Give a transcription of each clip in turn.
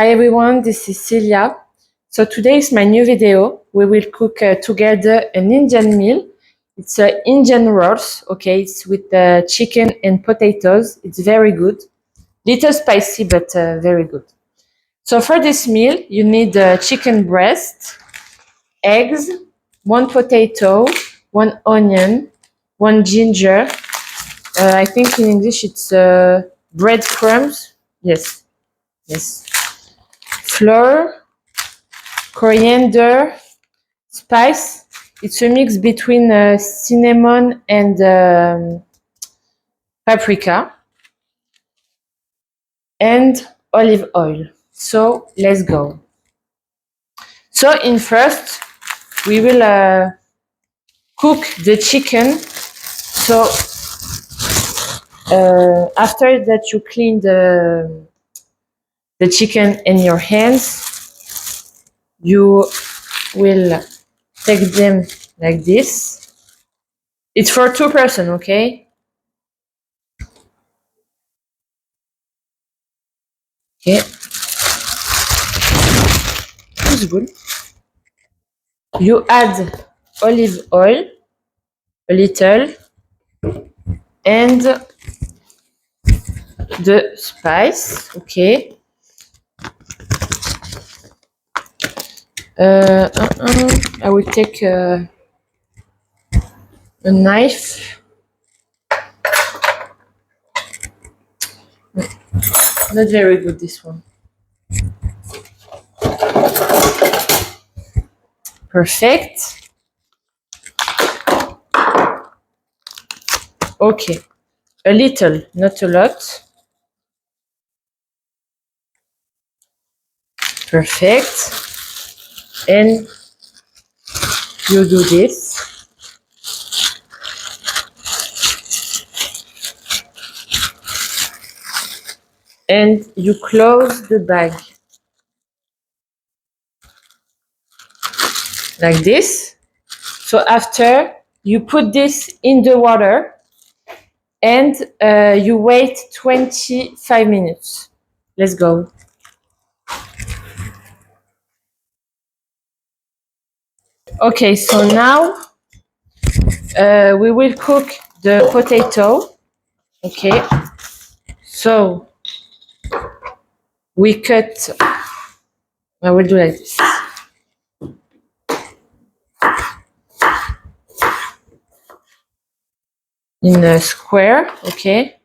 Hi everyone, this is Celia. So today is my new video. We will cook together an Indian meal. It's Indian rolls, okay? It's with chicken and potatoes. It's very good. Little spicy, but very good. So for this meal, you need chicken breast, eggs, one potato, one onion, one ginger. I think in English it's breadcrumbs. Yes. Flour, coriander, spice. It's a mix between cinnamon and paprika, and olive oil. So let's go. So in first, we will cook the chicken. So after that you clean the chicken in your hands, you will take them like this. It's for 2 persons, okay? Okay. It's good. You add olive oil, a little, and the spice, okay? I will take a knife. Not very good, this one. Perfect. Okay. A little, not a lot. Perfect. And you do this. And you close the bag. Like this. So after, you put this in the water and you wait 25 minutes. Let's go. Okay, so now we will cook the potato. Okay, so we cut, I will do like this. In a square, okay.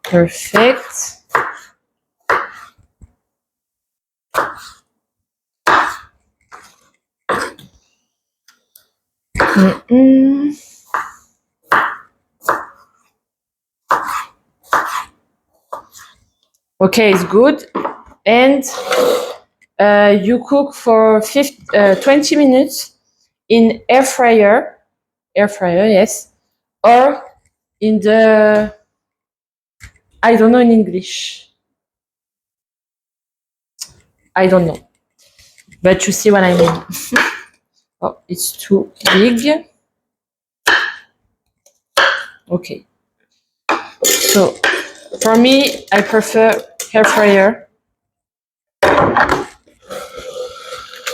Perfect. Okay, it's good. And you cook for 20 minutes in air fryer, yes, or in the, I don't know in English. I don't know. But you see what I mean. Oh, it's too big. Okay. So for me, I prefer air fryer.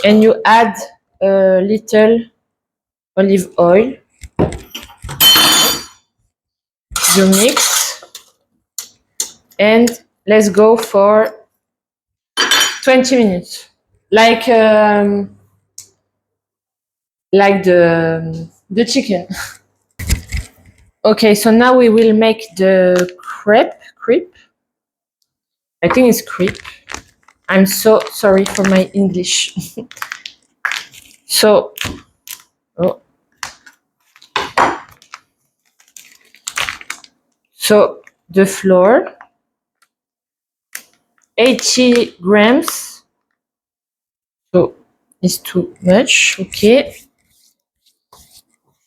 And you add a little olive oil. You mix. And let's go for 20 minutes. Like the chicken. Okay, so now we will make the crepe. I think it's crepe. I'm so sorry for my English. So, so the flour, 80 grams. So it's too much, okay.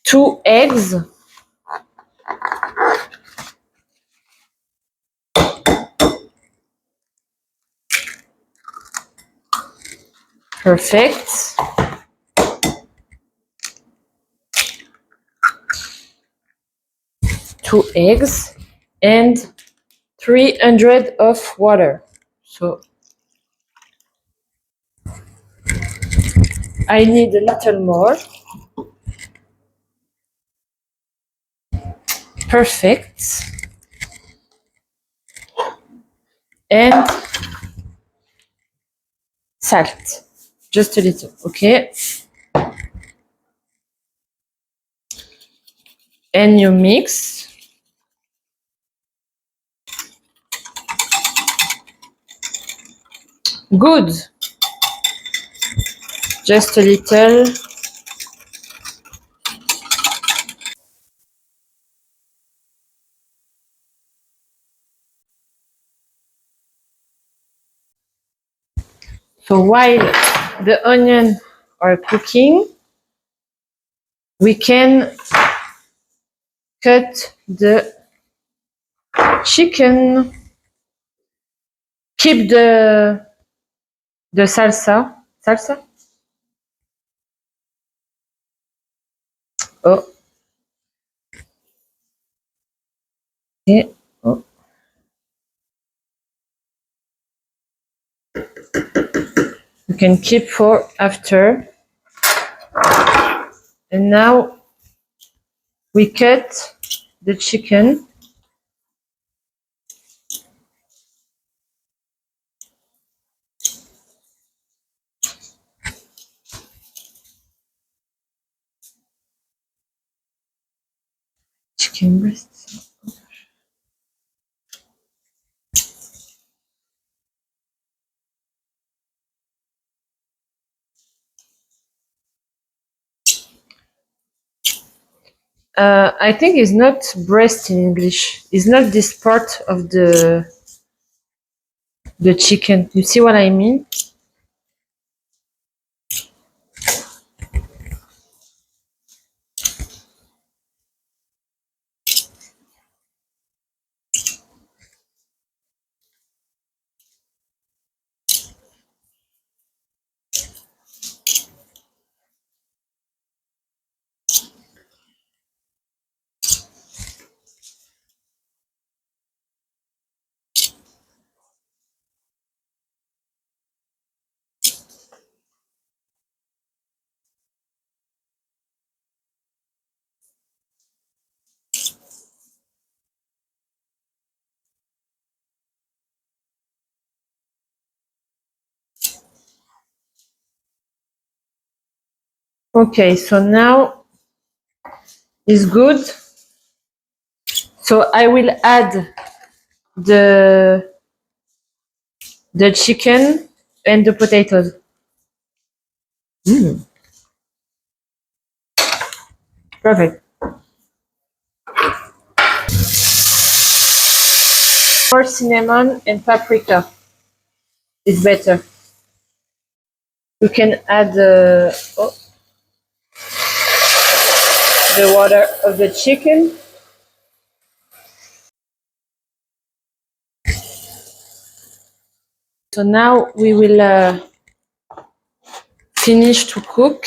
2 eggs. Perfect. 2 eggs, and 300 of water. So I need a little more. Perfect. And salt, just a little, okay? And you mix. Good. Just a little. So while the onion are cooking, we can cut the chicken. Keep the salsa. Salsa? Oh. Okay. Oh. You can keep for after. And now we cut the chicken. Chicken breasts. I think it's not breast in English. It's not this part of the chicken. You see what I mean? Okay, so now it's good. So I will add the chicken and the potatoes. Perfect. More cinnamon and paprika is better. You can add the water of the chicken. So now we will finish to cook.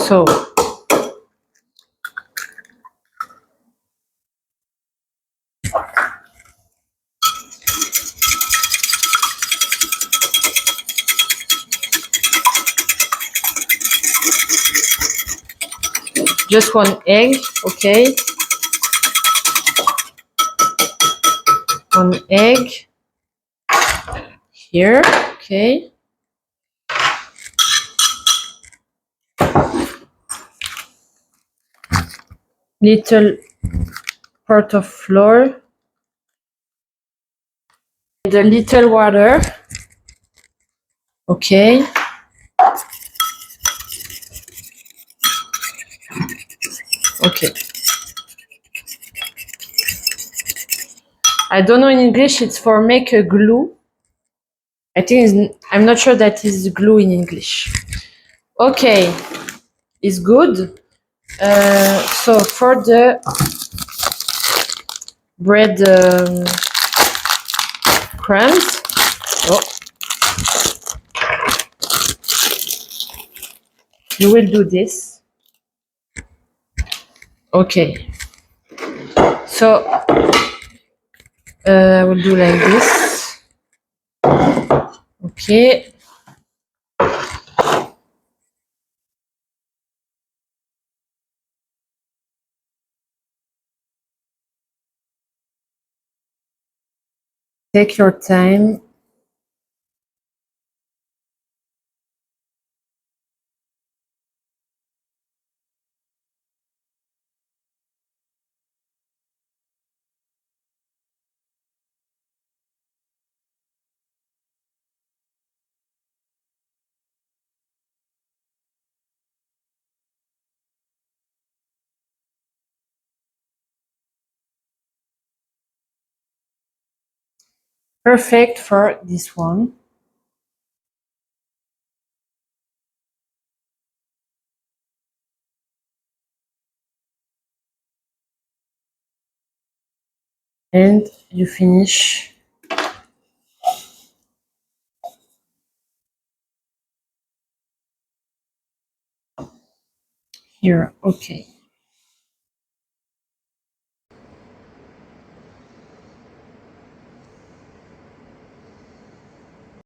So just 1 egg, okay? 1 egg here, okay? Little part of flour. The little water, okay? Okay. I don't know in English, it's for make a glue. I think I'm not sure that is glue in English. Okay, it's good. So for the bread crumbs, oh, you will do this. Okay. So we'll do like this. Okay. Take your time. Perfect for this one. And you finish here. Okay.